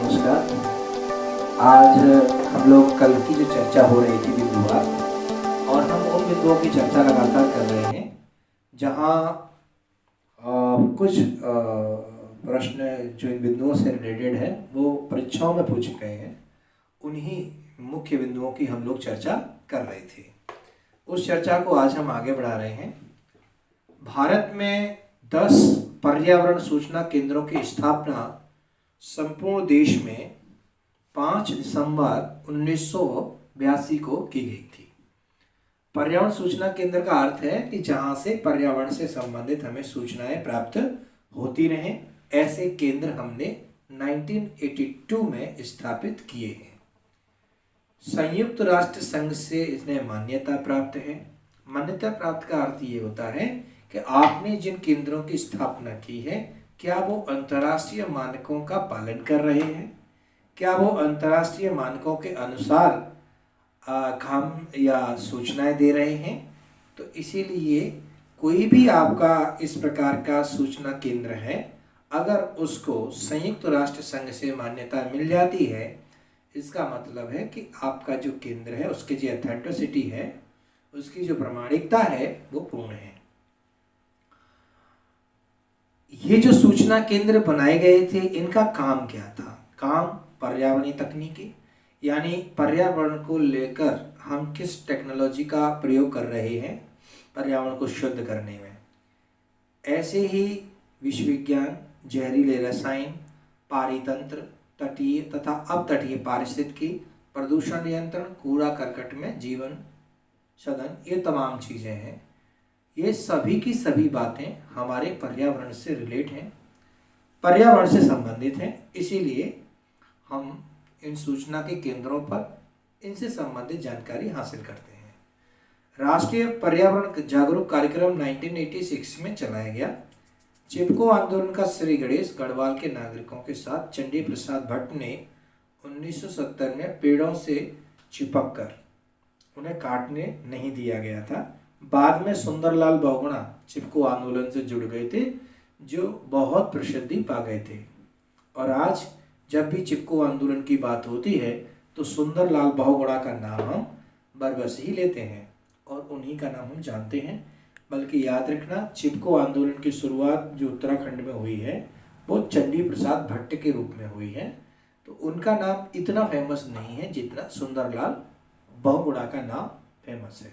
नमस्कार। आज हम लोग कल की जो चर्चा हो रही थी बिंदुवार, और हम उन बिंदुओं की चर्चा लगातार कर रहे हैं जहाँ कुछ प्रश्न जो इन बिंदुओं से रिलेटेड है वो परीक्षाओं में पूछे गए हैं। उन्हीं मुख्य बिंदुओं की हम लोग चर्चा कर रहे थे। उस चर्चा को आज हम आगे बढ़ा रहे हैं। भारत में 10 पर्यावरण सूचना केंद्रों की स्थापना संपूर्ण देश में 5 दिसंबर 1982 को की गई थी। पर्यावरण सूचना केंद्र का अर्थ है कि जहां से पर्यावरण से संबंधित हमें सूचनाएं प्राप्त होती रहें, ऐसे केंद्र हमने 1982 में स्थापित किए हैं। संयुक्त राष्ट्र संघ से इसने मान्यता प्राप्त है। मान्यता प्राप्त का अर्थ ये होता है कि आपने जिन केंद्रों की स्थापना की है, क्या वो अंतर्राष्ट्रीय मानकों का पालन कर रहे हैं, क्या वो अंतर्राष्ट्रीय मानकों के अनुसार काम या सूचनाएं दे रहे हैं। तो इसीलिए कोई भी आपका इस प्रकार का सूचना केंद्र है, अगर उसको संयुक्त राष्ट्र संघ से मान्यता मिल जाती है, इसका मतलब है कि आपका जो केंद्र है उसकी जो ऑथेंटिसिटी है, उसकी जो प्रामाणिकता है वो पूर्ण है। ये जो सूचना केंद्र बनाए गए थे, इनका काम क्या था? काम पर्यावरणीय तकनीकी, यानी पर्यावरण को लेकर हम किस टेक्नोलॉजी का प्रयोग कर रहे हैं पर्यावरण को शुद्ध करने में। ऐसे ही विश्व विज्ञान, जहरीले रसायन, पारितंत्र, तटीय तथा अपतटीय पारिस्थितिकी, प्रदूषण नियंत्रण, कूड़ा करकट में जीवन सदन, ये तमाम चीज़ें हैं। ये सभी की सभी बातें हमारे पर्यावरण से रिलेट हैं, पर्यावरण से संबंधित हैं। इसीलिए हम इन सूचना के केंद्रों पर इनसे संबंधित जानकारी हासिल करते हैं। राष्ट्रीय पर्यावरण जागरूक कार्यक्रम 1986 में चलाया गया। चिपको आंदोलन का श्री गणेश गढ़वाल के नागरिकों के साथ चंडी प्रसाद भट्ट ने 1970 में पेड़ों से चिपक कर उन्हें काटने नहीं दिया गया था। बाद में सुंदरलाल बहुगुणा चिपको आंदोलन से जुड़ गए थे, जो बहुत प्रसिद्धि पा गए थे। और आज जब भी चिपको आंदोलन की बात होती है तो सुंदरलाल बहुगुणा का नाम हम बरबस ही लेते हैं और उन्हीं का नाम हम जानते हैं। बल्कि याद रखना, चिपको आंदोलन की शुरुआत जो उत्तराखंड में हुई है वो चंडी प्रसाद भट्ट के रूप में हुई है। तो उनका नाम इतना फेमस नहीं है जितना सुंदरलाल बहुगुणा का नाम फेमस है।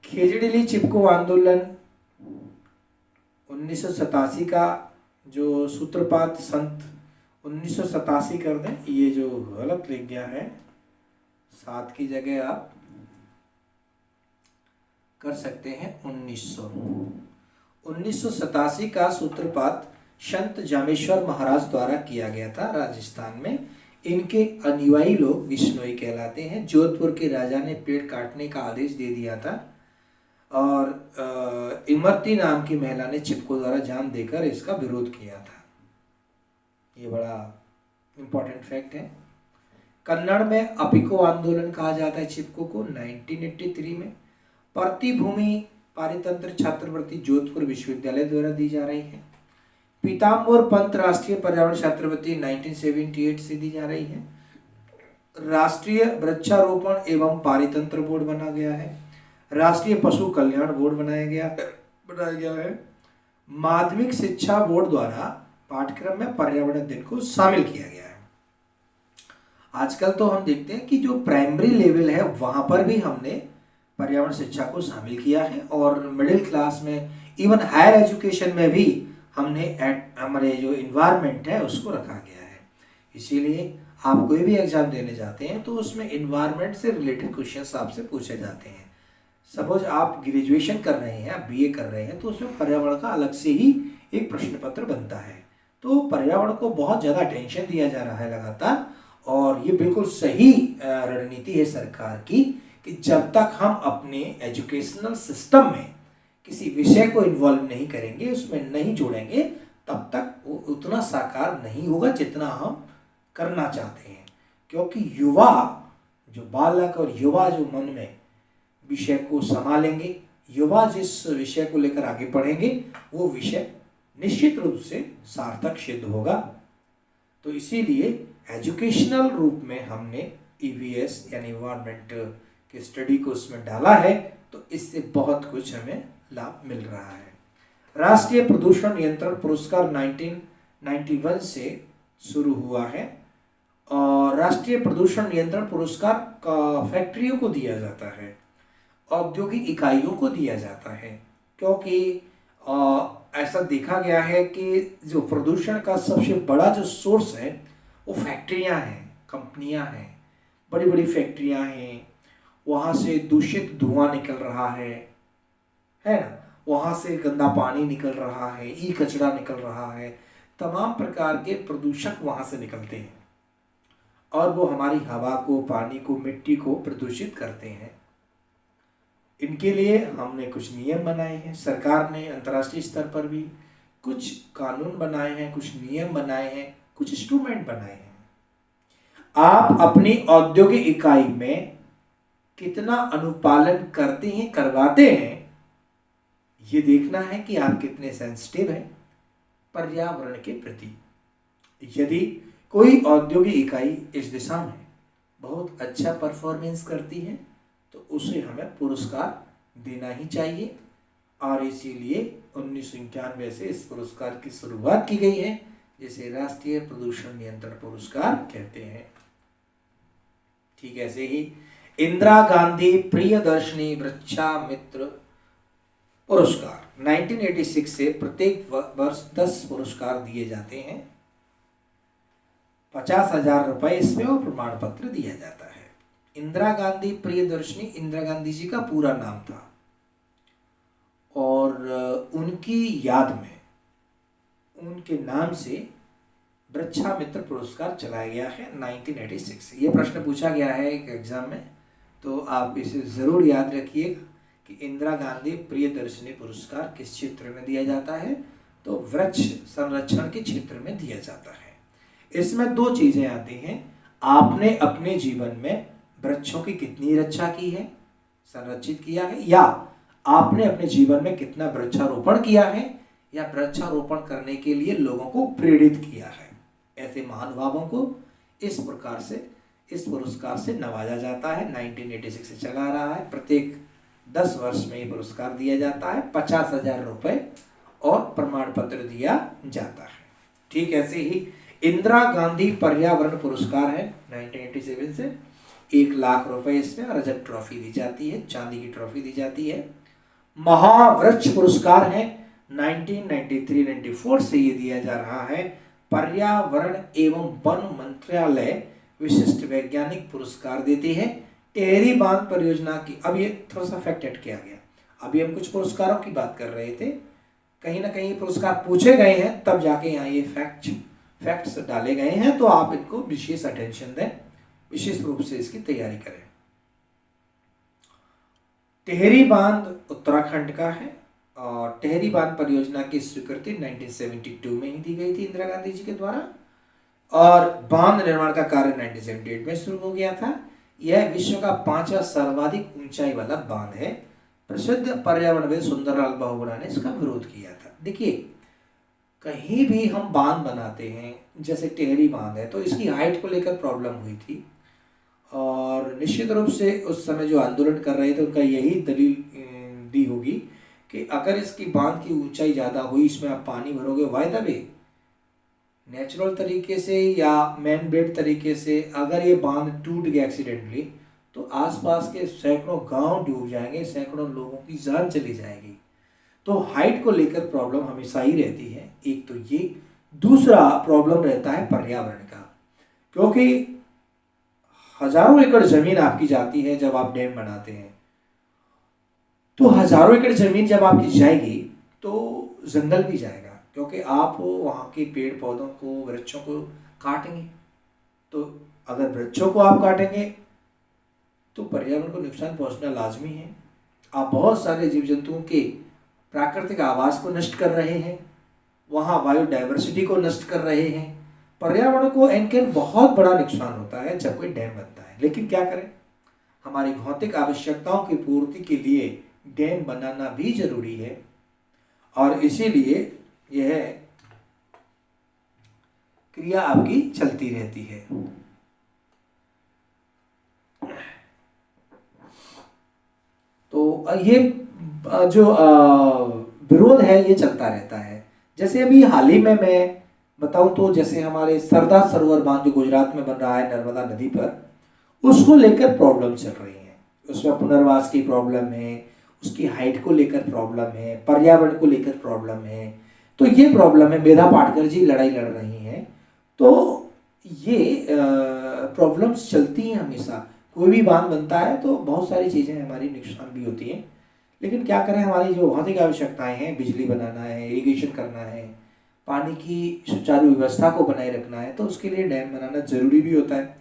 खेजड़िली चिपको आंदोलन 1987 का जो सूत्रपात संत 1987 कर दें, ये जो गलत लिख गया है, 7 की जगह आप कर सकते हैं 1987 का सूत्रपात संत जामेश्वर महाराज द्वारा किया गया था राजस्थान में। इनके अनुयायी लोग विश्नोई कहलाते हैं। जोधपुर के राजा ने पेड़ काटने का आदेश दे दिया था और इमरती नाम की महिला ने चिपको द्वारा जान देकर इसका विरोध किया था। ये बड़ा इम्पोर्टेंट फैक्ट है। कन्नड़ में अपिको आंदोलन कहा जाता है चिपको को। 1983 में प्रतिभूमि पारितंत्र छात्रवृत्ति जोधपुर विश्वविद्यालय द्वारा दी जा रही है। पीताम्बर पंत राष्ट्रीय पर्यावरण छात्रवृत्ति 1978 से दी जा रही है। राष्ट्रीय वृक्षारोपण एवं पारितंत्र बोर्ड बना गया है। राष्ट्रीय पशु कल्याण बोर्ड बनाया गया है। माध्यमिक शिक्षा बोर्ड द्वारा पाठ्यक्रम में पर्यावरण दिन को शामिल किया गया है। आजकल तो हम देखते हैं कि जो प्राइमरी लेवल है वहां पर भी हमने पर्यावरण शिक्षा को शामिल किया है, और मिडिल क्लास में, इवन हायर एजुकेशन में भी हमने हमारे जो इन्वायरमेंट है उसको रखा गया है। इसीलिए आप कोई भी एग्जाम देने जाते हैं तो उसमें इन्वायरमेंट से रिलेटेड क्वेश्चंस आपसे पूछे जाते हैं। सपोज आप ग्रेजुएशन कर रहे हैं, आप बीए कर रहे हैं, तो उसमें पर्यावरण का अलग से ही एक प्रश्न पत्र बनता है। तो पर्यावरण को बहुत ज़्यादा अटेंशन दिया जा रहा है लगातार, और ये बिल्कुल सही रणनीति है सरकार की कि जब तक हम अपने एजुकेशनल सिस्टम में किसी विषय को इन्वॉल्व नहीं करेंगे, उसमें नहीं जोड़ेंगे, तब तक वो उतना साकार नहीं होगा जितना हम करना चाहते हैं। क्योंकि युवा जो बालक और युवा जो मन में विषय को संभालेंगे, युवा जिस विषय को लेकर आगे बढ़ेंगे, वो विषय निश्चित रूप से सार्थक सिद्ध होगा। तो इसीलिए एजुकेशनल रूप में हमने ईवीएस यानी इन्वायरमेंट की स्टडी को उसमें डाला है, तो इससे बहुत कुछ हमें लाभ मिल रहा है। राष्ट्रीय प्रदूषण नियंत्रण पुरस्कार 1991 से शुरू हुआ है और राष्ट्रीय प्रदूषण नियंत्रण पुरस्कार का फैक्ट्रियों को दिया जाता है, औद्योगिक इकाइयों को दिया जाता है, क्योंकि ऐसा देखा गया है कि जो प्रदूषण का सबसे बड़ा जो सोर्स है वो फैक्ट्रियां हैं, कंपनियां हैं, बड़ी बड़ी फैक्ट्रियां हैं, वहाँ से दूषित धुआं निकल रहा है ना, वहाँ से गंदा पानी निकल रहा है, ई कचरा निकल रहा है, तमाम प्रकार के प्रदूषक वहाँ से निकलते हैं और वो हमारी हवा को, पानी को, मिट्टी को प्रदूषित करते हैं। इनके लिए हमने कुछ नियम बनाए हैं, सरकार ने अंतर्राष्ट्रीय स्तर पर भी कुछ कानून बनाए हैं, कुछ नियम बनाए हैं, कुछ इंस्ट्रूमेंट बनाए हैं। आप अपनी औद्योगिक इकाई में कितना अनुपालन करते हैं, करवाते हैं, ये देखना है कि आप कितने सेंसिटिव हैं पर्यावरण के प्रति। यदि कोई औद्योगिक इकाई इस दिशा में बहुत अच्छा परफॉर्मेंस करती है तो उसे हमें पुरस्कार देना ही चाहिए और इसीलिए 1991 से इस पुरस्कार की शुरुआत की गई है, जिसे राष्ट्रीय प्रदूषण नियंत्रण पुरस्कार कहते हैं। ठीक ऐसे ही इंदिरा गांधी प्रियदर्शनी वृक्षामित्र पुरस्कार 1986 से प्रत्येक वर्ष 10 पुरस्कार दिए जाते हैं, 50,000 रुपए इसमें और प्रमाण पत्र दिया जाता है। इंदिरा गांधी प्रियदर्शनी इंदिरा गांधी जी का पूरा नाम था और उनकी याद में, उनके नाम से वृक्षामित्र पुरस्कार चलाया गया है 1986 से। ये प्रश्न पूछा गया है एक एग्जाम में, तो आप इसे जरूर याद रखिएगा कि इंदिरा गांधी प्रियदर्शनी पुरस्कार किस क्षेत्र में दिया जाता है, तो वृक्ष संरक्षण के क्षेत्र में दिया जाता है। इसमें दो चीजें आती हैं, आपने अपने जीवन में वृक्षों की कितनी रक्षा की है, संरक्षित किया है, या आपने अपने जीवन में कितना वृक्षारोपण किया है या वृक्षारोपण करने के लिए लोगों को प्रेरित किया है। ऐसे महानुभावों को इस प्रकार से इस पुरस्कार से नवाजा जाता है। 1986 से चला रहा है, प्रत्येक 10 वर्ष में ये पुरस्कार दिया जाता है, 50,000 रुपए और प्रमाण पत्र दिया जाता है। ठीक ऐसे ही इंदिरा गांधी पर्यावरण पुरस्कार है 1987 से, 1 लाख रुपए इसमें रजत ट्रॉफी दी जाती है, चांदी की ट्रॉफी दी जाती है। महावृक्ष पुरस्कार है 1993-94 से ये दिया जा रहा है। पर्यावरण एवं वन मंत्रालय विशिष्ट वैज्ञानिक पुरस्कार देती है। टिहरी बांध परियोजना की, अब ये थोड़ा सा फैक्ट ऐड किया गया, अभी हम कुछ पुरस्कारों की बात कर रहे थे, कहीं ना कहीं पुरस्कार पूछे गए हैं तब जाके यहाँ ये फैक्ट्स डाले गए हैं, तो आप इनको विशेष अटेंशन दें, विशेष रूप से इसकी तैयारी करें। टिहरी बांध उत्तराखंड का है और टिहरी बांध परियोजना की स्वीकृति 1972 में ही दी गई थी इंदिरा गांधी जी के द्वारा और बांध निर्माण का कार्य 1978 में शुरू हो गया था। यह विश्व का 5वां सर्वाधिक ऊंचाई वाला बांध है। प्रसिद्ध पर्यावरणविद सुंदरलाल बहुगुणा ने इसका विरोध किया था। देखिए, कहीं भी हम बांध बनाते हैं, जैसे टिहरी बांध है, तो इसकी हाइट को लेकर प्रॉब्लम हुई थी और निश्चित रूप से उस समय जो आंदोलन कर रहे थे उनका यही दलील दी होगी कि अगर इसकी बांध की ऊंचाई ज़्यादा हुई, इसमें आप पानी भरोगे, वाय द वे नेचुरल तरीके से या मैन मेड तरीके से अगर ये बांध टूट गया एक्सीडेंटली, तो आसपास के सैकड़ों गांव डूब जाएंगे, सैकड़ों लोगों की जान चली जाएगी। तो हाइट को लेकर प्रॉब्लम हमेशा ही रहती है, एक तो ये। दूसरा प्रॉब्लम रहता है पर्यावरण का, क्योंकि हजारों एकड़ जमीन आपकी जाती है जब आप डैम बनाते हैं, तो हजारों एकड़ जमीन जब आपकी जाएगी तो जंगल भी जाएगा, क्योंकि आप वहाँ के पेड़ पौधों को, वृक्षों को काटेंगे। तो अगर वृक्षों को आप काटेंगे तो पर्यावरण को नुकसान पहुँचना लाजमी है। आप बहुत सारे जीव जंतुओं के प्राकृतिक आवास को नष्ट कर रहे हैं, वहाँ बायोडाइवर्सिटी को नष्ट कर रहे हैं। पर्यावरण को एनकेन बहुत बड़ा नुकसान होता है जब कोई डैम बनता है। लेकिन क्या करें, हमारी भौतिक आवश्यकताओं की पूर्ति के लिए डैम बनाना भी जरूरी है और इसीलिए यह क्रिया आपकी चलती रहती है। तो ये जो विरोध है ये चलता रहता है। जैसे अभी हाल ही में मैं बताऊं तो जैसे हमारे सरदार सरोवर बांध जो गुजरात में बन रहा है नर्मदा नदी पर, उसको लेकर प्रॉब्लम चल रही है। उसमें पुनर्वास की प्रॉब्लम है, उसकी हाइट को लेकर प्रॉब्लम है, पर्यावरण को लेकर प्रॉब्लम है। तो ये प्रॉब्लम है, मेधा पाटकर जी लड़ाई लड़ रही हैं। तो ये प्रॉब्लम्स चलती हैं हमेशा। कोई भी बांध बनता है तो बहुत सारी चीज़ें हमारी नुकसान भी होती हैं, लेकिन क्या करें, हमारी जो भौतिक आवश्यकताएं हैं, बिजली बनाना है, इरिगेशन करना है, पानी की सुचारू व्यवस्था को बनाए रखना है, तो उसके लिए डैम बनाना जरूरी भी होता है।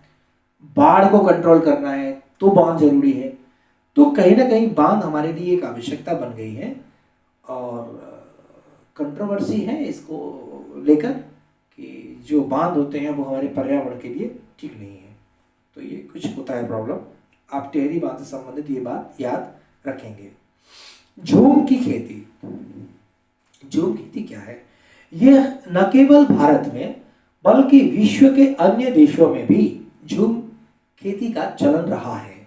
बाढ़ को कंट्रोल करना है तो बांध जरूरी है। तो कहीं ना कहीं बांध हमारे लिए एक आवश्यकता बन गई है और कंट्रोवर्सी है इसको लेकर कि जो बांध होते हैं वो हमारे पर्यावरण के लिए ठीक नहीं है। तो ये कुछ होता है प्रॉब्लम। आप टिहरी बांध से संबंधित ये बात याद रखेंगे। झूम की खेती, झूम खेती क्या है? यह न केवल भारत में बल्कि विश्व के अन्य देशों में भी झूम खेती का चलन रहा है।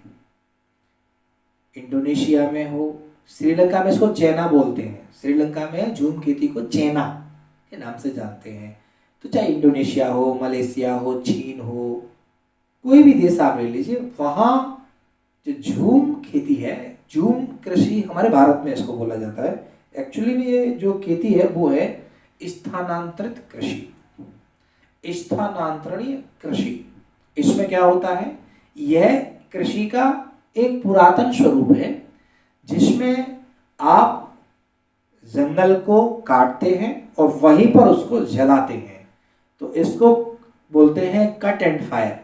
इंडोनेशिया में हो, श्रीलंका में इसको चैना बोलते हैं। श्रीलंका में झूम खेती को चैना के नाम से जानते हैं। तो चाहे इंडोनेशिया हो, मलेशिया हो, चीन हो, कोई भी देश आप ले लीजिए, वहाँ जो झूम खेती है, झूम कृषि हमारे भारत में इसको बोला जाता है। एक्चुअली में ये जो खेती है वो है स्थानांतरित कृषि, स्थानांतरणीय कृषि। इसमें क्या होता है, यह कृषि का एक पुरातन स्वरूप है जिसमें आप जंगल को काटते हैं और वहीं पर उसको जलाते हैं। तो इसको बोलते हैं cut and fire,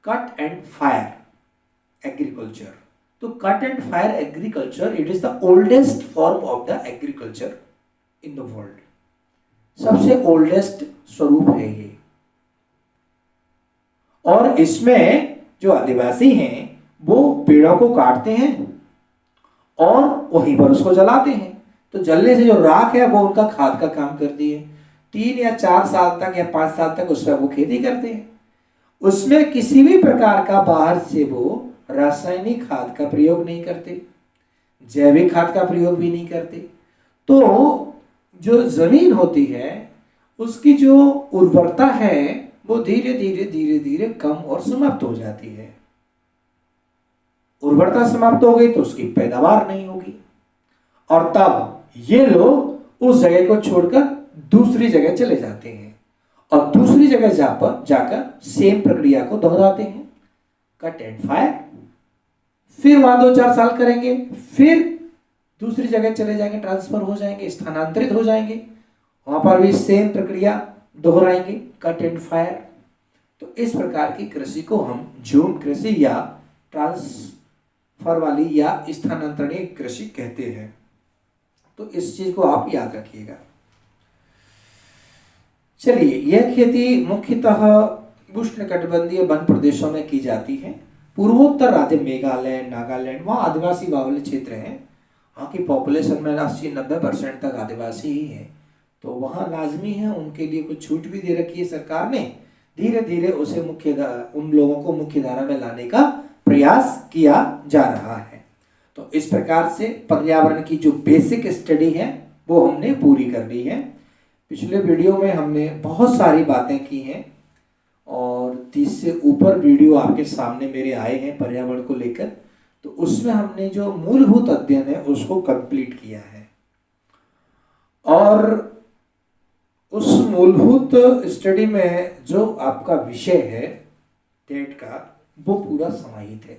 cut and fire agriculture. तो cut and fire agriculture, it is the oldest form of the agriculture in the world. सबसे ओल्डेस्ट स्वरूप है ये। और इसमें जो आदिवासी हैं वो पेड़ों को काटते हैं और वहीं पर उसको जलाते हैं। तो जलने से जो राख है वो उनका खाद का काम करती है। 3 या 4 साल तक या 5 साल तक उसमें वो खेती करते हैं। उसमें किसी भी प्रकार का बाहर से वो रासायनिक खाद का प्रयोग नहीं करते, जैविक खाद का प्रयोग भी नहीं करते। तो जो जमीन होती है उसकी जो उर्वरता है वो धीरे धीरे धीरे धीरे कम और समाप्त हो जाती है। उर्वरता समाप्त हो गई तो उसकी पैदावार नहीं होगी और तब ये लोग उस जगह को छोड़कर दूसरी जगह चले जाते हैं और दूसरी जगह जाकर सेम प्रक्रिया को दोहराते हैं, कट एंड फायर। फिर वहां 2-4 साल करेंगे, फिर दूसरी जगह चले जाएंगे, ट्रांसफर हो जाएंगे, स्थानांतरित हो जाएंगे, वहां पर भी सेम प्रक्रिया दोहराएंगे, कट एंड फायर। तो इस प्रकार की कृषि को हम झूम कृषि या ट्रांसफर वाली या स्थानांतरणीय कृषि कहते हैं। तो इस चीज को आप याद रखिएगा। चलिए, यह खेती मुख्यतः उष्णकटिबंधीय वन प्रदेशों में की जाती है। पूर्वोत्तर राज्य मेघालय, नागालैंड, वहाँ आदिवासी बाहुल्य क्षेत्र हैं। वहाँ की पॉपुलेशन में 80-90% तक आदिवासी ही है। तो वहाँ लाजमी है, उनके लिए कुछ छूट भी दे रखी है सरकार ने। धीरे धीरे उसे उन लोगों को मुख्य धारा में लाने का प्रयास किया जा रहा है। तो इस प्रकार से पर्यावरण की जो बेसिक स्टडी है वो हमने पूरी कर ली है। पिछले वीडियो में हमने बहुत सारी बातें की हैं और 30 से ऊपर वीडियो आपके सामने मेरे आए हैं पर्यावरण को लेकर। तो उसमें हमने जो मूलभूत अध्ययन है उसको कंप्लीट किया है और उस मूलभूत स्टडी में जो आपका विषय है टेट का वो पूरा समाहित है।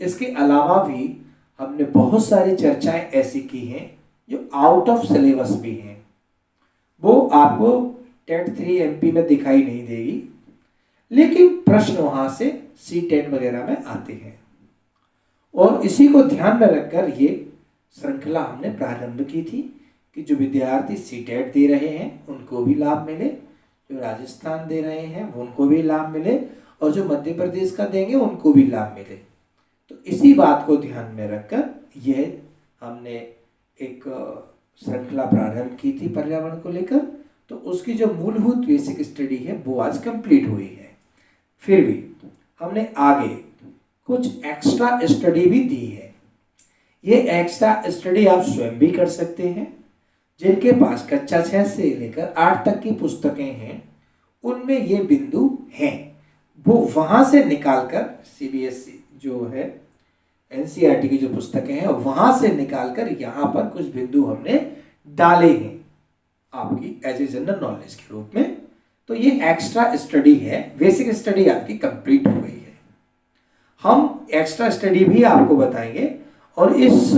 इसके अलावा भी हमने बहुत सारी चर्चाएं ऐसी की हैं जो आउट ऑफ सिलेबस भी हैं। वो आपको टेट 3 MP में दिखाई नहीं देगी, लेकिन प्रश्न वहां से C10 वगैरह में आते हैं। और इसी को ध्यान में रखकर ये श्रृंखला हमने प्रारंभ की थी कि जो विद्यार्थी C-TET दे रहे हैं उनको भी लाभ मिले, जो राजस्थान दे रहे हैं उनको भी लाभ मिले और जो मध्य प्रदेश का देंगे उनको भी लाभ मिले। तो इसी बात को ध्यान में रखकर यह हमने एक श्रृंखला प्रारंभ की थी पर्यावरण को लेकर। तो उसकी जो मूलभूत बेसिक स्टडी है वो आज कंप्लीट हुई है। फिर भी हमने आगे कुछ एक्स्ट्रा स्टडी भी दी है। ये एक्स्ट्रा स्टडी आप स्वयं भी कर सकते हैं। जिनके पास कक्षा 6 से लेकर 8 तक की पुस्तकें हैं उनमें ये बिंदु हैं, वो वहां से निकालकर सीबीएसई जो है एनसीईआरटी की जो पुस्तकें हैं वहां से निकालकर यहाँ पर कुछ बिंदु हमने डाले हैं आपकी एज ए जनरल नॉलेज के रूप में। तो ये एक्स्ट्रा स्टडी है, बेसिक स्टडी आपकी कंप्लीट हो गई है। हम एक्स्ट्रा स्टडी भी आपको बताएंगे और इस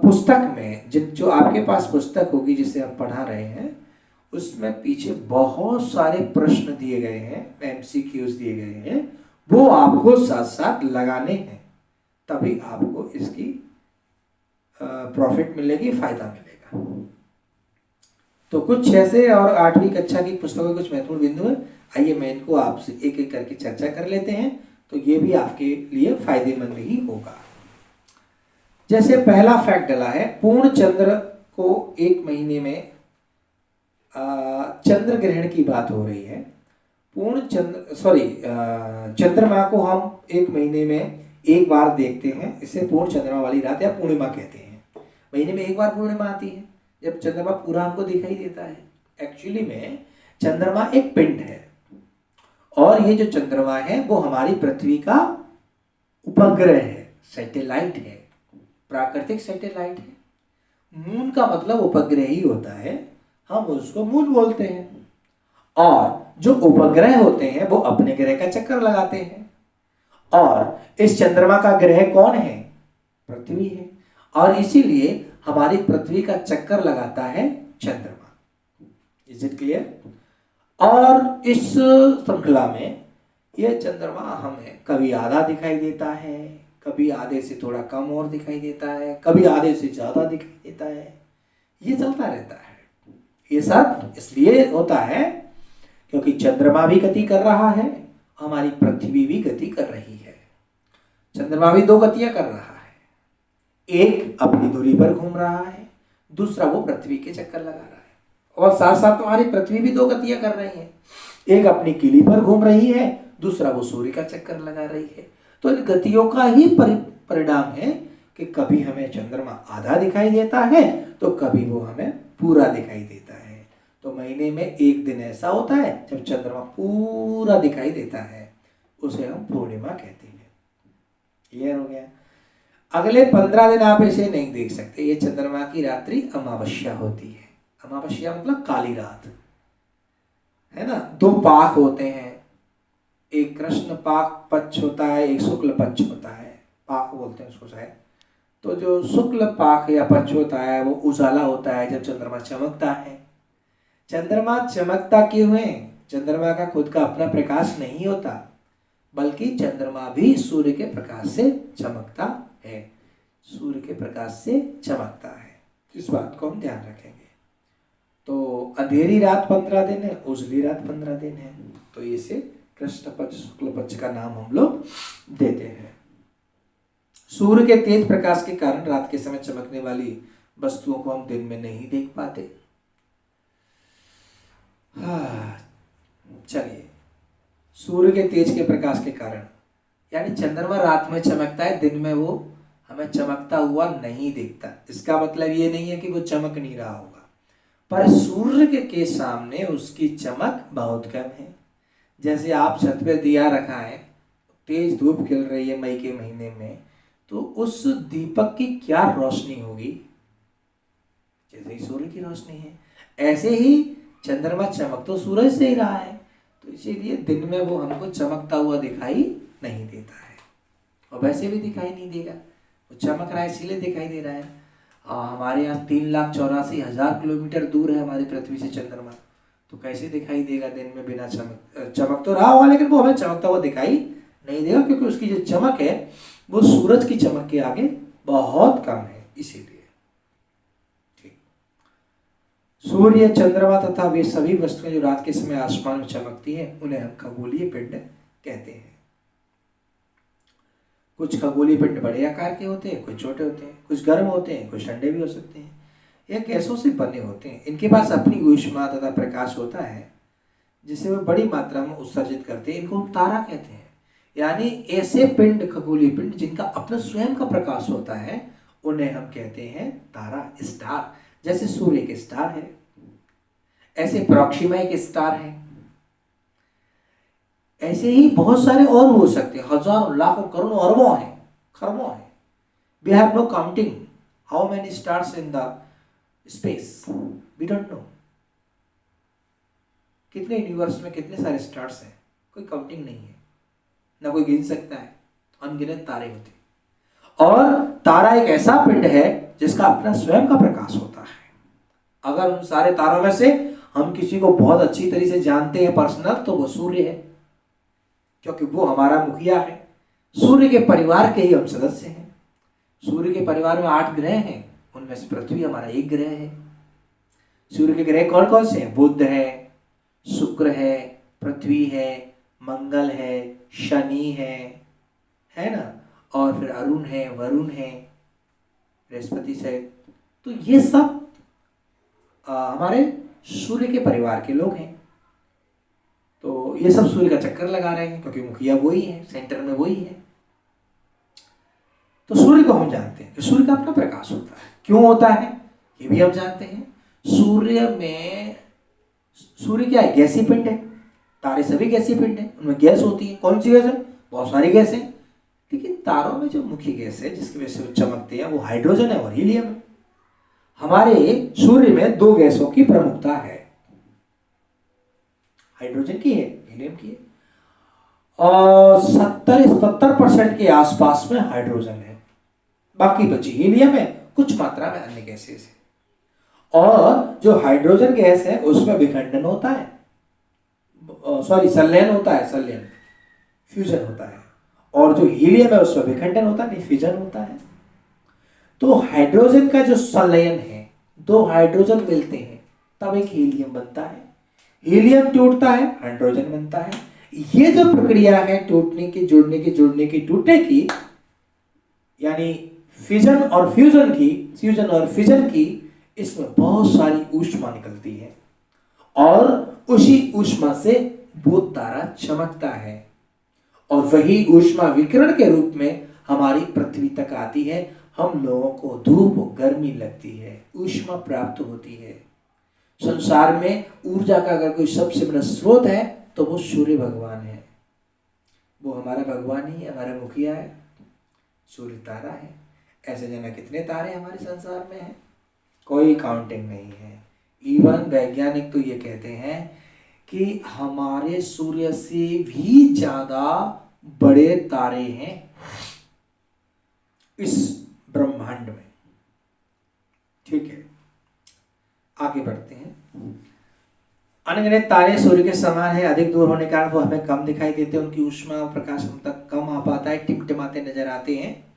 पुस्तक में जो आपके पास पुस्तक होगी जिसे हम पढ़ा रहे हैं उसमें पीछे बहुत सारे प्रश्न दिए गए हैं, एमसीक्यूज दिए गए हैं, वो आपको साथ साथ लगाने हैं, तभी आपको इसकी प्रॉफिट मिलेगी, फायदा मिलेगा। तो कुछ 6 से और 8वीं कक्षा की पुस्तकों के कुछ महत्वपूर्ण बिंदु है। आइए मैं इनको आपसे एक एक करके चर्चा कर लेते हैं, तो ये भी आपके लिए फायदेमंद ही होगा। जैसे पहला फैक्ट डला है, पूर्ण चंद्र को एक महीने में चंद्र ग्रहण की बात हो रही है। पूर्ण चंद्रमा को हम एक महीने में एक बार देखते हैं, इसे पूर्ण चंद्रमा वाली रात या पूर्णिमा कहते हैं। महीने में एक बार पूर्णिमा आती है जब चंद्रमा पूरा हमको दिखाई देता है। एक्चुअली में चंद्रमा एक पिंड है और ये जो चंद्रमा है वो हमारी पृथ्वी का उपग्रह है, सैटेलाइट है, प्राकृतिक सैटेलाइट है। मून का मतलब उपग्रह ही होता है, हम उसको मून बोलते हैं। और जो उपग्रह होते हैं वो अपने ग्रह का चक्कर लगाते हैं और इस चंद्रमा का ग्रह कौन है? पृथ्वी है। और इसीलिए हमारी पृथ्वी का चक्कर लगाता है चंद्रमा। Is it clear? और इस श्रृंखला में यह चंद्रमा हमें कभी आधा दिखाई देता है, कभी आधे से थोड़ा कम और दिखाई देता है, कभी आधे से ज्यादा दिखाई देता है। ये चलता रहता है। ये सब इसलिए होता है क्योंकि चंद्रमा भी गति कर रहा है, हमारी पृथ्वी भी गति कर रही है। चंद्रमा भी 2 गतियां कर रहा है, एक अपनी दूरी पर घूम रहा है, दूसरा वो पृथ्वी के चक्कर लगा रहा है। और साथ साथ हमारी पृथ्वी भी 2 गतियां कर रही है, एक अपनी किली पर घूम रही है, दूसरा वो सूर्य का चक्कर लगा रही है। तो इन गतियों का ही परिणाम है कि कभी हमें चंद्रमा आधा दिखाई देता है तो कभी वो हमें पूरा दिखाई देता है। तो महीने में एक दिन ऐसा होता है जब चंद्रमा पूरा दिखाई देता है, उसे हम पूर्णिमा कहते हैं। क्लियर हो गया? अगले 15 दिन आप इसे नहीं देख सकते। ये चंद्रमा की रात्रि अमावस्या होती है। अमावस्या मतलब काली रात, है ना। 2 पाख होते हैं, एक कृष्ण पाक पक्ष होता है, एक शुक्ल पक्ष होता है, पाक बोलते हैं उसको शायद। तो जो शुक्ल पाक या पक्ष होता है वो उजाला होता है जब चंद्रमा चमकता है। चंद्रमा चमकता क्यों है? चंद्रमा का खुद का अपना प्रकाश नहीं होता, बल्कि चंद्रमा भी सूर्य के प्रकाश से चमकता है। सूर्य के प्रकाश से चमकता है, इस बात को हम ध्यान रखेंगे। तो अंधेरी रात 15 दिन है, उजली रात 15 दिन है। तो इसे कृष्ण पक्ष शुक्ल पक्ष का नाम हम लोग देते हैं। सूर्य के तेज प्रकाश के कारण रात के समय चमकने वाली वस्तुओं को हम दिन में नहीं देख पाते। चलिए, सूर्य के तेज के प्रकाश के कारण, यानी चंद्रमा रात में चमकता है, दिन में वो हमें चमकता हुआ नहीं दिखता। इसका मतलब ये नहीं है कि वो चमक नहीं रहा होगा, पर सूर्य के सामने उसकी चमक बहुत कम है। जैसे आप छत पे दिया रखा है, तेज धूप खिल रही है मई के महीने में, तो उस दीपक की क्या रोशनी होगी? जैसे ही सूर्य की रोशनी है, ऐसे ही चंद्रमा चमक तो सूरज से ही रहा है, तो इसीलिए दिन में वो हमको चमकता हुआ दिखाई नहीं देता है। और वैसे भी दिखाई नहीं देगा, वो चमक रहा है इसीलिए दिखाई दे रहा है। हमारे यहाँ 3,84,000 किलोमीटर दूर है हमारी पृथ्वी से चंद्रमा, तो कैसे दिखाई देगा दिन में बिना चमक तो रहा होगा, लेकिन वो हमें चमकता हुआ दिखाई नहीं देगा, क्योंकि उसकी जो चमक है वो सूरज की चमक के आगे बहुत कम है। इसीलिए सूर्य, चंद्रमा तथा वे सभी वस्तुएं जो रात के समय आसमान में चमकती हैं उन्हें हम खगोलीय पिंड कहते हैं। कुछ खगोलीय पिंड बड़े आकार के होते हैं, कुछ छोटे होते हैं, कुछ गर्म होते हैं, कुछ ठंडे भी हो सकते हैं। ये गैसों से बने होते हैं। इनके पास अपनी ऊष्मा तथा प्रकाश होता है जिसे वे बड़ी मात्रा में उत्सर्जित करते हैं। इनको हम तारा कहते हैं। यानी ऐसे पिंड, खगोलीय पिंड जिनका अपना स्वयं का प्रकाश होता है, उन्हें हम कहते हैं तारा, स्टार। जैसे सूर्य के स्टार है, ऐसे प्रोक्सिमा एक स्टार है। ऐसे ही बहुत सारे और हो सकते हैं, हजारों, लाखों, करोड़ों, अरबों हैं, खरबों हैं। We have no counting how many stars in the space, we don't know. कितने यूनिवर्स में कितने सारे स्टार्स हैं, कोई काउंटिंग नहीं है, ना कोई गिन सकता है। अनगिनत तारे होते हैं। और तारा एक ऐसा पिंड है जिसका अपना स्वयं का प्रकाश होता है। अगर उन सारे तारों में से हम किसी को बहुत अच्छी तरीके से जानते हैं पर्सनल, तो वो सूर्य है, क्योंकि वो हमारा मुखिया है। सूर्य के परिवार के ही हम सदस्य हैं। सूर्य के परिवार में 8 ग्रह हैं, उनमें से पृथ्वी हमारा एक ग्रह है। सूर्य के ग्रह कौन कौन से हैं? बुध है, शुक्र है, पृथ्वी है, मंगल है, शनि है ना, और फिर अरुण है, वरुण है, बृहस्पति से। तो ये सब हमारे सूर्य के परिवार के लोग हैं। तो ये सब सूर्य का चक्कर लगा रहे हैं, क्योंकि मुखिया वही है, सेंटर में वही है। तो सूर्य को हम जानते हैं कि सूर्य का अपना प्रकाश होता है। क्यों होता है ये भी हम जानते हैं। सूर्य क्या है? गैसीय पिंड है। तारे सभी गैसीय पिंड है, उनमें गैस होती है। कौन सी गैस है? बहुत सारी गैस है, लेकिन तारों में जो मुख्य गैस है जिसकी वजह से वो चमकते हैं, वो हाइड्रोजन है और हीलियम है। हमारे सूर्य में 2 गैसों की प्रमुखता है, हाइड्रोजन की है, हीलियम की है। और 70-77% के आसपास में हाइड्रोजन है, बाकी बची हीलियम है, कुछ मात्रा में अन्य गैसेस है। और जो हाइड्रोजन गैस है उसमें विखंडन होता है, संलयन होता है, फ्यूजन होता है। और जो हीलियम है उसमें विखंडन होता है, फ्यूजन होता है। तो हाइड्रोजन का जो संलयन है, 2 हाइड्रोजन मिलते हैं तब एक हीलियम बनता है। हीलियम टूटता है, हाइड्रोजन बनता है। ये जो प्रक्रिया है टूटने की, जुड़ने की, जुड़ने की, टूटने की, यानी फ्यूजन और फिजन की, इसमें बहुत सारी ऊष्मा निकलती है और उसी ऊष्मा से वो तारा चमकता है। और वही ऊष्मा विकिरण के रूप में हमारी पृथ्वी तक आती है। हम लोगों को धूप, गर्मी लगती है, ऊष्मा प्राप्त होती है। संसार में ऊर्जा का अगर कोई सबसे बड़ा स्रोत है तो वो सूर्य भगवान है। वो हमारा भगवान ही, हमारा मुखिया है। सूर्य तारा है। ऐसे जाना कितने तारे हमारे संसार में हैं, कोई काउंटिंग नहीं है। इवन वैज्ञानिक तो ये कहते हैं कि हमारे सूर्य से भी ज्यादा बड़े तारे हैं इस ब्रह्मांड में। ठीक है, आगे बढ़ते हैं। अनगिनत तारे सूर्य के समान है। अधिक दूर होने के कारण वो हमें कम दिखाई देते हैं, उनकी ऊष्मा और प्रकाश हम तक कम आ पाता है, टिमटिमाते नजर आते हैं।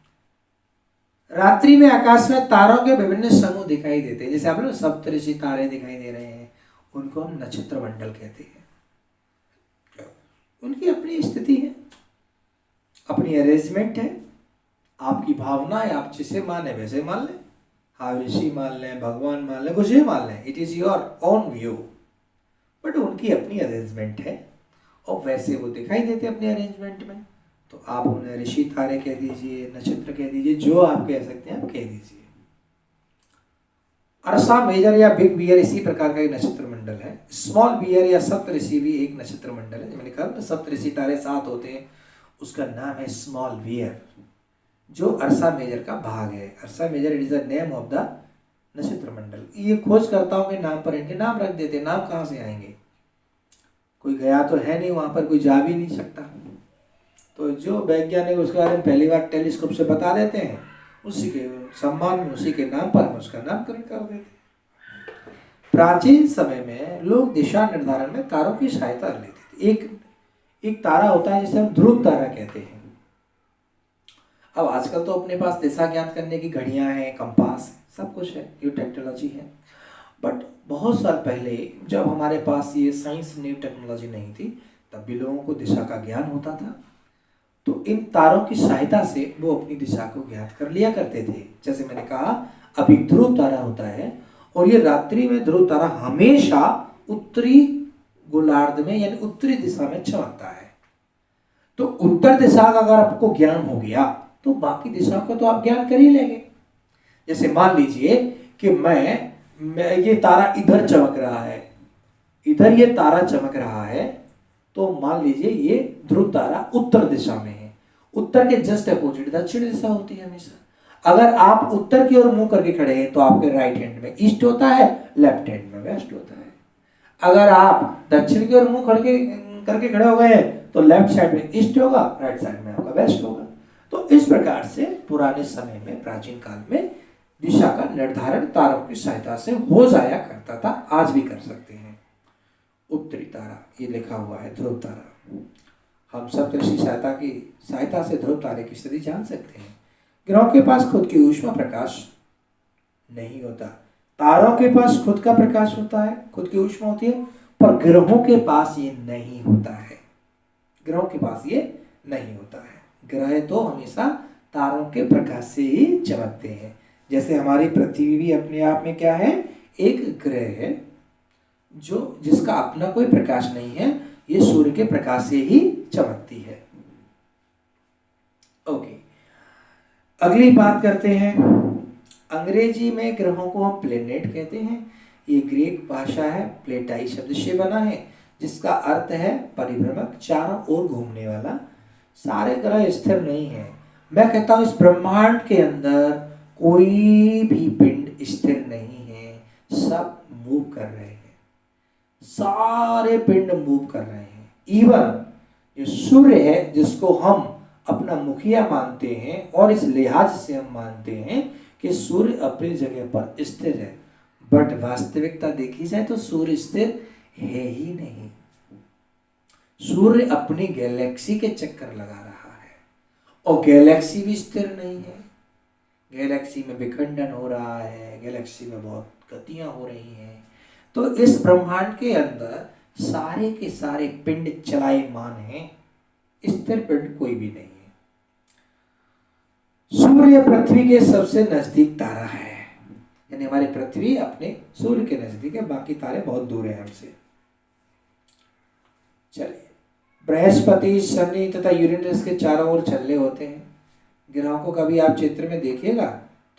रात्रि में आकाश में तारों के विभिन्न समूह दिखाई देते हैं। जैसे आप लोग सप्तऋषि तारे दिखाई दे रहे हैं, उनको हम नक्षत्र मंडल कहते हैं। उनकी अपनी स्थिति है, अपनी अरेंजमेंट है। आपकी भावना है, आप जिसे माने वैसे मान लें, हाँ ऋषि मान लें, भगवान मान लें, कुछ ही मान लें, it is your own view. But उनकी अपनी अरेंजमेंट है और वैसे वो दिखाई देते अपने अरेंजमेंट में। तो आप उन्हें ऋषि तारे कह दीजिए, नक्षत्र कह दीजिए, जो आप कह सकते हैं आप कह दीजिए। अर्सा मेजर या बिग बियर इसी प्रकार का एक नक्षत्र मंडल है। स्मॉल बियर या सप्तऋषि भी एक नक्षत्र मंडल है। मैंने कहा सप्तऋषि तारे 7 होते हैं, उसका नाम है स्मॉल बियर, जो अर्सा मेजर का भाग है। Ursa Major it is the name of the nakshatra mandal. ये खोजकर्ताओं के नाम पर इनके नाम रख देते। नाम कहाँ से आएंगे? कोई गया तो है नहीं वहां पर, कोई जा भी नहीं सकता। तो जो वैज्ञानिक उसके बारे में पहली बार टेलीस्कोप से बता देते हैं, उसी के सम्मान में, उसी के नाम पर हम उसका नामकरण कर देते हैं। प्राचीन समय में लोग दिशा निर्धारण में तारों की सहायता लेते थे। एक तारा होता है जिसे हम ध्रुव तारा कहते हैं। अब आजकल तो अपने पास दिशा ज्ञात करने की घड़ियां हैं, कंपास, सब कुछ है, ये टेक्नोलॉजी है। बट बहुत साल पहले जब हमारे पास ये साइंस न्यू टेक्नोलॉजी नहीं थी, तब भी लोगों को दिशा का ज्ञान होता था। तो इन तारों की सहायता से वो अपनी दिशा को ज्ञात कर लिया करते थे। जैसे मैंने कहा, अब एक ध्रुव तारा होता है और ये रात्रि में ध्रुव तारा हमेशा उत्तरी गोलार्ध में यानी उत्तरी दिशा में चमकता है। तो उत्तर दिशा का अगर आपको ज्ञान हो गया तो बाकी दिशाओं का तो आप ज्ञान कर ही लेंगे। जैसे मान लीजिए कि मैं ये तारा इधर चमक रहा है, इधर ये तारा चमक रहा है, तो मान लीजिए ये ध्रुव तारा उत्तर दिशा में है। उत्तर के जस्ट अपोजिट दक्षिण दिशा होती है हमेशा। अगर आप उत्तर की ओर मुंह करके खड़े हैं तो आपके राइट हैंड में ईस्ट होता है, लेफ्ट हैंड में वेस्ट होता है। अगर आप दक्षिण की ओर मुंह करके खड़े हो गए हैं तो लेफ्ट साइड में ईस्ट होगा, राइट साइड में आपका वेस्ट होगा। तो इस प्रकार से पुराने समय में, प्राचीन काल में दिशा का निर्धारण तारों की सहायता से हो जाया करता था, आज भी कर सकते हैं। उत्तरी तारा ये लिखा हुआ है ध्रुव तारा। हम सप्तऋषि सहायता से ध्रुव तारे की स्थिति जान सकते हैं। ग्रहों के पास खुद की ऊष्मा प्रकाश नहीं होता, तारों के पास खुद का प्रकाश होता है, खुद की ऊष्मा होती है, पर ग्रहों के पास ये नहीं होता है। ग्रहों के पास ये नहीं होता है। ग्रह तो हमेशा तारों के प्रकाश से ही चमकते हैं। जैसे हमारी पृथ्वी भी अपने आप में क्या है, एक ग्रह है जो जिसका अपना कोई प्रकाश नहीं है, ये सूर्य के प्रकाश से ही चमकती है। ओके, अगली बात करते हैं। अंग्रेजी में ग्रहों को हम प्लेनेट कहते हैं। ये ग्रीक भाषा है, प्लेटाई शब्द से बना है, जिसका अर्थ है परिभ्रमक, चारों ओर घूमने वाला। सारे ग्रह स्थिर नहीं है। मैं कहता हूं इस ब्रह्मांड के अंदर कोई भी पिंड स्थिर नहीं है, सब मूव कर रहे हैं। सारे पिंड मूव कर रहे हैं। इवन ये सूर्य है जिसको हम अपना मुखिया मानते हैं, और इस लिहाज से हम मानते हैं कि सूर्य अपनी जगह पर स्थिर है, बट वास्तविकता देखी जाए तो सूर्य स्थिर है ही नहीं। सूर्य अपनी गैलेक्सी के चक्कर लगा रहा है, और गैलेक्सी भी स्थिर नहीं है। गैलेक्सी में विखंडन हो रहा है, गैलेक्सी में बहुत गतियां हो रही हैं। तो इस ब्रह्मांड के अंदर सारे के सारे पिंड चलायमान हैं, स्थिर पिंड कोई भी नहीं है। सूर्य पृथ्वी के सबसे नजदीक तारा है, यानी हमारी पृथ्वी अपने सूर्य के नजदीक है, बाकी तारे बहुत दूर हैं हमसे। चलिए, बृहस्पति, शनि तथा यूरेनस के चारों ओर छल्ले होते हैं। ग्रहों को कभी आप चित्र में देखिएगा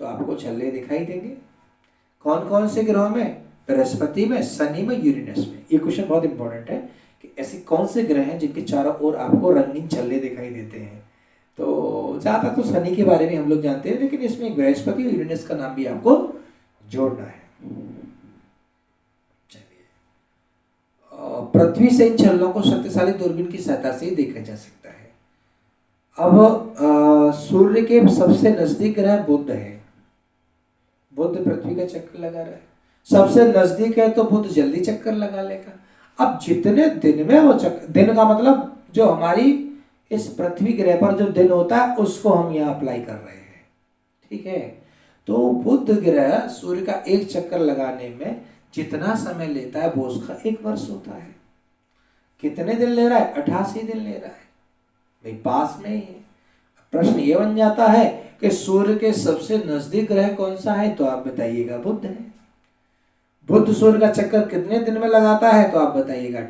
तो आपको छल्ले दिखाई देंगे। कौन कौन से ग्रहों में? बृहस्पति में, शनि में, यूरेनस में। ये क्वेश्चन बहुत इंपॉर्टेंट है कि ऐसे कौन से ग्रह हैं जिनके चारों ओर आपको रंगीन छल्ले दिखाई देते हैं। तो ज़्यादा तो शनि के बारे में हम लोग जानते हैं, लेकिन इसमें बृहस्पति और यूरेनस का नाम भी आपको जोड़ना है। चलिए, पृथ्वी से इन छल्लों को शक्तिशाली दूरबीन की सहायता से देखा जा सकता है। अब सूर्य के सबसे नजदीक ग्रह बुध है। बुध पृथ्वी का चक्कर लगा रहा है, सबसे नजदीक है तो बुध जल्दी चक्कर लगा लेगा। अब जितने दिन में वो चक्कर, दिन का मतलब जो हमारी इस पृथ्वी ग्रह पर जो दिन होता है उसको हम यहाँ अप्लाई कर रहे हैं, ठीक है। तो बुध ग्रह सूर्य का एक चक्कर लगाने में जितना समय लेता है वो उसका 1 वर्ष होता है। कितने दिन ले रहा है? 88 दिन ले रहा है, भाई पास में ही है। प्रश्न ये बन जाता है कि सूर्य के सबसे नजदीक ग्रह कौन सा है, तो आप बताइएगा बुध है। बुध सूर्य का चक्कर कितने दिन में लगाता है, तो आप बताइएगा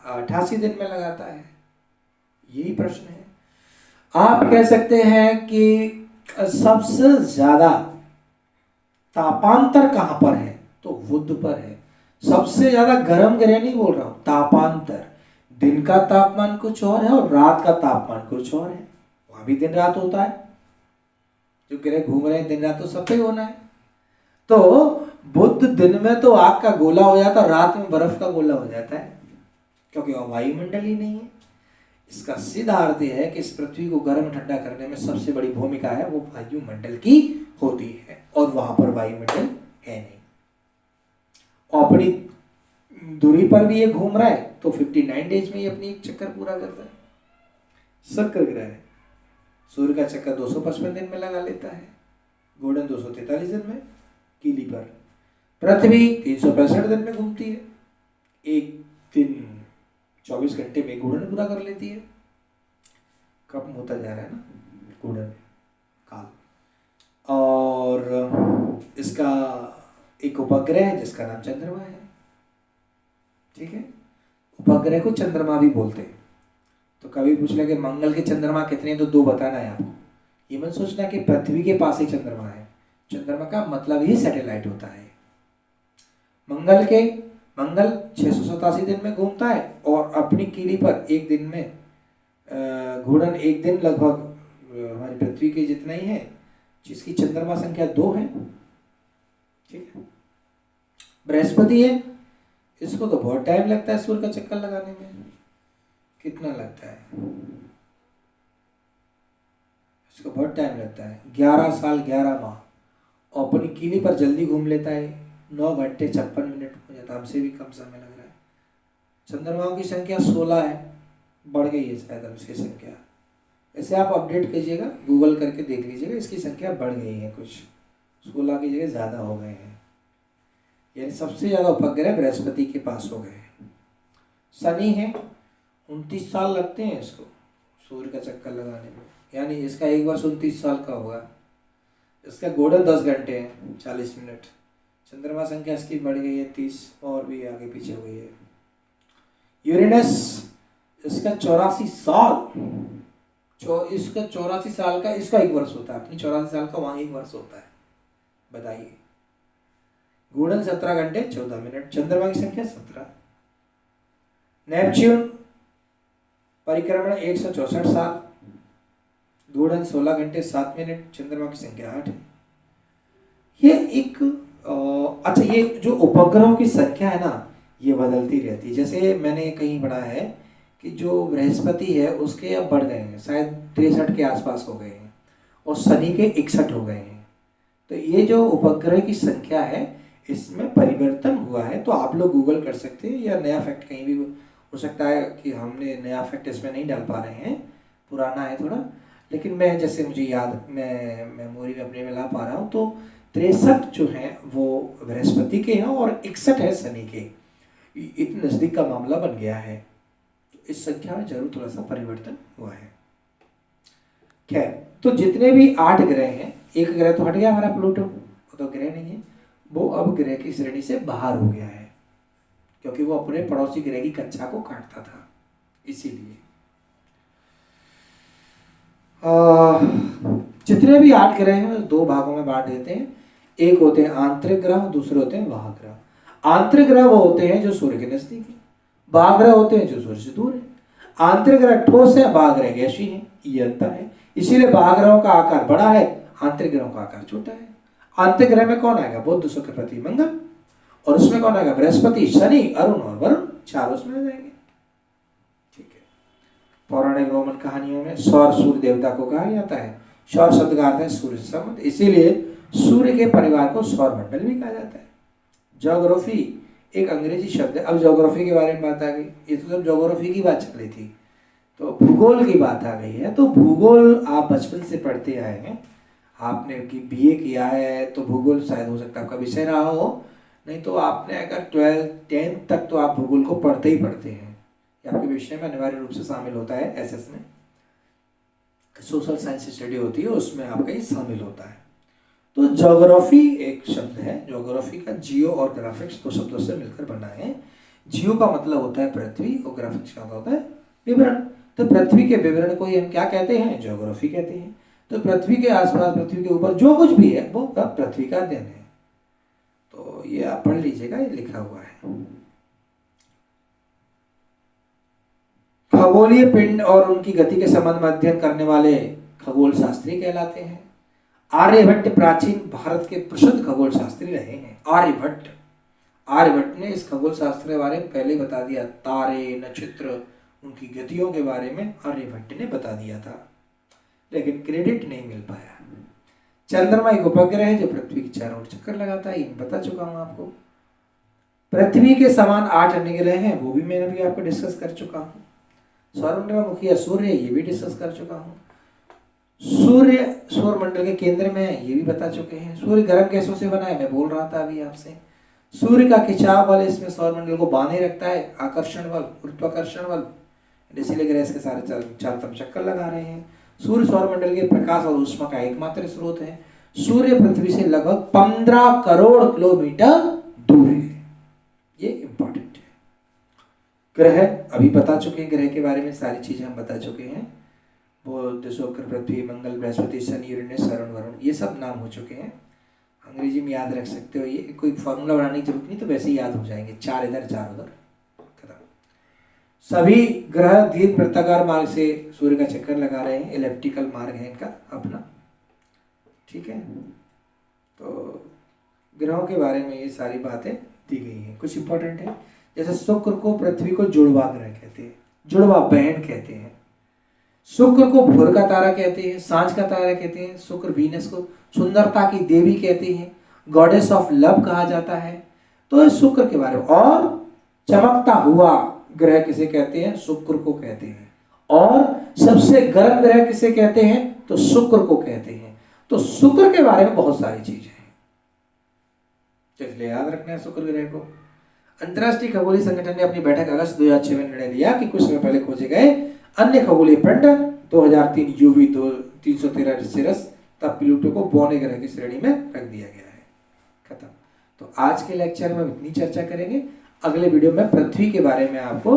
88 दिन में लगाता है। यही प्रश्न है। आप कह सकते हैं कि सबसे ज्यादा तापांतर कहां पर है, तो बुध पर है। सबसे ज्यादा गर्म ग्रह नहीं बोल रहा हूं, तापांतर। दिन का तापमान कुछ और है और रात का तापमान कुछ और है, वहां भी दिन रात होता है। जो ग्रह घूम रहे हैं दिन रात तो सब पे होना है। तो बुध दिन में तो आग का गोला हो जाता है, रात में बर्फ का गोला हो जाता है, क्योंकि वह वायुमंडल ही नहीं है। इसका सीधा अर्थ यह है कि इस पृथ्वी को गर्म ठंडा करने में सबसे बड़ी भूमिका है वो वायुमंडल की होती है, और वहां पर वायुमंडल है नहीं। और अपनी दूरी पर भी ये घूम रहा है तो 59 डेज में ये अपनी एक चक्कर पूरा करता है। शक्र ग्रह है, सूर्य का चक्कर 255 दिन में लगा लेता है, घूर्णन 243 दिन में कीली पर। पृथ्वी 365 दिन में घूमती है, एक दिन 24 घंटे में घूर्णन पूरा कर लेती है। कम होता जा रहा है ना घूर्णन काल। और इसका एक उपग्रह है जिसका नाम चंद्रमा है। ठीक है, उपग्रह को चंद्रमा भी बोलते हैं। तो कभी पूछ ले कि मंगल के चंद्रमा कितने हैं, तो 2 बताना है आपको। ये मत सोचना कि पृथ्वी के पास ही चंद्रमा है। चंद्रमा का मतलब ही सैटेलाइट होता है। मंगल 687 दिन में घूमता है और अपनी कीली पर एक दिन में घूर्णन एक दिन लगभग हमारी पृथ्वी के जितना ही है, जिसकी चंद्रमा संख्या 2 है। ठीक है, बृहस्पति है, इसको तो बहुत टाइम लगता है सूर्य का चक्कर लगाने में। कितना लगता है? इसको बहुत टाइम लगता है, 11 साल 11 माह। और अपनी कीली पर जल्दी घूम लेता है, 9 घंटे 56 मिनट हो जाता है, हमसे भी कम समय लग रहा है। चंद्रमाओं की संख्या 16 है, बढ़ गई है शायद अब इसकी संख्या। ऐसे आप अपडेट कीजिएगा, गूगल करके देख लीजिएगा, इसकी संख्या बढ़ गई है, कुछ 16 की जगह ज़्यादा हो गए हैं। यानी सबसे ज़्यादा उपग्रह बृहस्पति के पास हो गए हैं। शनि है, 29 साल लगते हैं इसको सूर्य का चक्कर लगाने में, यानी इसका एक वर्ष 29 साल का होगा। इसका घूर्णन 10 घंटे है 40 मिनट। चंद्रमा संख्या इसकी बढ़ गई है 30, और भी आगे पीछे हो गई है। यूरेनस, इसका 84 साल, इसका 84 साल का इसका 1 वर्ष होता है, अपनी 84 साल का वहाँ 1 वर्ष होता है। बताइए, घूर्णन 17 घंटे 14 मिनट, चंद्रमा की संख्या 17। नेपच्यून परिक्रमण 164 साल, घूर्णन 16 घंटे 7 मिनट, चंद्रमा की संख्या 8 है। ये एक अच्छा, ये जो उपग्रहों की संख्या है ना, ये बदलती रहती है। जैसे मैंने कहीं पढ़ा है कि जो बृहस्पति है उसके अब बढ़ गए हैं, शायद 63 के आसपास हो गए हैं, और शनि के 61 हो गए हैं। तो ये जो उपग्रह की संख्या है इसमें परिवर्तन हुआ है। तो आप लोग गूगल कर सकते हैं, या नया फैक्ट कहीं भी हो सकता है कि हमने नया फैक्ट इसमें नहीं डाल पा रहे हैं, पुराना है थोड़ा, लेकिन मैं जैसे मुझे याद, मैं मेमोरी में अपने में ला पा रहा हूँ। तो 63 जो है वो बृहस्पति के हैं और 61 है शनि के। इतने नज़दीक का मामला बन गया है। तो इस संख्या में जरूर थोड़ा सा परिवर्तन हुआ है। खैर, तो जितने भी 8 ग्रह हैं, एक ग्रह तो हट गया हमारा प्लूटो, वो तो ग्रह नहीं है, वो अब ग्रह की श्रेणी से बाहर हो गया है, क्योंकि वो अपने पड़ोसी ग्रह की कक्षा को काटता था, इसीलिए। जितने भी 8 ग्रह हैं 2 भागों में बांट देते हैं। एक होते हैं आंतरिक ग्रह, दूसरे होते हैं बाह्य ग्रह। आंतरिक ग्रह वो होते हैं जो सूर्य के नजदीक है, बाह्य ग्रह होते हैं जो सूर्य से दूर है। आंतरिक ग्रह ठोस है, बाह्य ग्रह गैसीय है, ये अंतर है। इसीलिए बाह्य ग्रहों का आकार बड़ा है, आंतरिक ग्रहों का आकार छोटा है। आंतरिक ग्रह में कौन आएगा? बुध, शुक्र, पृथ्वी, मंगल। और उसमें कौन आएगा? बृहस्पति, शनि, अरुण और वरुण, 4 उसमें आ जाएंगे। ठीक है। पौराणिक रोमन कहानियों में सौर सूर्य देवता को कहा जाता है। सौर शब्द का अर्थ है सूर्य से संबंध, इसीलिए सूर्य के परिवार को सौर मंडल भी कहा जाता है। ज्योग्राफी एक अंग्रेजी शब्द है। अब ज्योग्राफी के बारे में बात आ गई, ये तो सब ज्योग्राफी की बात चल रही थी, तो भूगोल की बात आ गई है। तो भूगोल आप बचपन से पढ़ते आए हैं, आपने बीए किया है तो भूगोल शायद हो सकता है आपका विषय रहा हो, नहीं तो आपने अगर 12th 10th तक तो आप भूगोल को पढ़ते ही पढ़ते हैं, आपके विषय में अनिवार्य रूप से शामिल होता है। एसएस में सोशल साइंस स्टडी होती है, उसमें आपका ये शामिल होता है। तो ज्योग्राफी एक शब्द है, ज्योग्राफी का जियो और ग्राफिक्स 2 शब्दों से मिलकर बना है। जियो का मतलब होता है पृथ्वी और ग्राफिक्स का होता है विवरण। तो पृथ्वी के विवरण को ही हम क्या कहते हैं? ज्योग्राफी कहते हैं। तो पृथ्वी के आसपास, पृथ्वी के ऊपर जो कुछ भी है वो पृथ्वी का अध्ययन है। तो ये आप पढ़ लीजिएगा, ये लिखा हुआ है। खगोलीय पिंड और उनकी गति के संबंध में अध्ययन करने वाले खगोल शास्त्री कहलाते हैं। आर्यभट्ट प्राचीन भारत के प्रसिद्ध खगोल शास्त्री रहे हैं। आर्यभट्ट ने इस खगोल शास्त्र के बारे में पहले बता दिया। तारे, नक्षत्र, उनकी गतियों के बारे में आर्यभट्ट ने बता दिया था, लेकिन क्रेडिट नहीं मिल पाया। चंद्रमा एक उपग्रह है जो पृथ्वी की चारों ओर चक्कर लगाता है, ये बता चुका हूं आपको। पृथ्वी के समान 8 अन्य ग्रह हैं, वो भी मैंने भी आपको डिस्कस कर चुका हूँ। सौरमंडल का मुखिया सूर्य, ये भी डिस्कस कर चुका हूँ। सूर्य सौरमंडल के केंद्र में है, ये भी बता चुके हैं। सूर्य गर्म गैसों से बना है, मैं बोल रहा था अभी आपसे। सूर्य का खिंचाव बल इसमें सौरमंडल को बांधे रखता है, आकर्षण बल, गुरुत्वाकर्षण बल, इसीलिए ग्रह इसके सारे चारों तरफ चक्कर लगा रहे हैं। सूर्य सौरमंडल के प्रकाश और ऊष्मा का एकमात्र स्रोत है। सूर्य पृथ्वी से लगभग 15 करोड़ किलोमीटर दूर है। ये इंपॉर्टेंट है। ग्रह अभी बता चुके हैं, ग्रह के बारे में सारी चीजें हम बता चुके हैं। बुध, शुक्र, पृथ्वी, मंगल, बृहस्पति, शनि, यूरेनस, वरुण, ये सब नाम हो चुके हैं। अंग्रेजी में याद रख सकते हो, ये कोई फॉर्मूला बनाने की जरूरत नहीं, तो वैसे ही याद हो जाएंगे। 4 इधर 4 उधर, खत्म। सभी ग्रह दीर्घ वृत्ताकार मार्ग से सूर्य का चक्कर लगा रहे हैं। एलिप्टिकल मार्ग है इनका अपना, ठीक है। तो ग्रहों के बारे में ये सारी बातें दी गई हैं। कुछ इंपॉर्टेंट है, जैसे शुक्र को पृथ्वी को जुड़वा ग्रह कहते हैं, जुड़वा बहन कहते हैं। शुक्र को भोर का तारा कहते हैं, सांझ का तारा कहते हैं। शुक्र वीनस को सुंदरता की देवी कहते हैं, गॉडेस ऑफ लव कहा जाता है। तो शुक्र के बारे में, और चमकता हुआ ग्रह किसे कहते हैं? शुक्र को कहते हैं। और सबसे गर्म ग्रह किसे कहते हैं? तो शुक्र को कहते हैं। तो शुक्र के बारे में बहुत सारी चीजें हैं, इसलिए याद रखना है शुक्र ग्रह को। अंतरराष्ट्रीय खगोलीय संगठन ने अपनी बैठक अगस्त 2006 में निर्णय लिया कि कुछ समय पहले खोजे गए अन्य खगोलीय पिंड 2003 यूवी 313 सिरस तब प्लूटो को बौने ग्रह की श्रेणी में रख दिया गया है। खत्म। तो आज के लेक्चर में हम इतनी चर्चा करेंगे। अगले वीडियो में पृथ्वी के बारे में आपको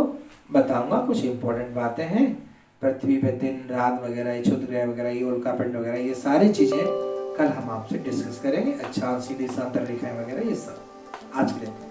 बताऊंगा, कुछ इंपॉर्टेंट बातें हैं पृथ्वी पे दिन रात वगैरह, क्षुद्र ग्रह वगैरह, ये उल्का पिंड वगैरह, ये सारी चीजें कल हम आपसे डिस्कस करेंगे। अच्छा, सीधे अंतरिक्ष वगैरह, ये सब आज के लिए।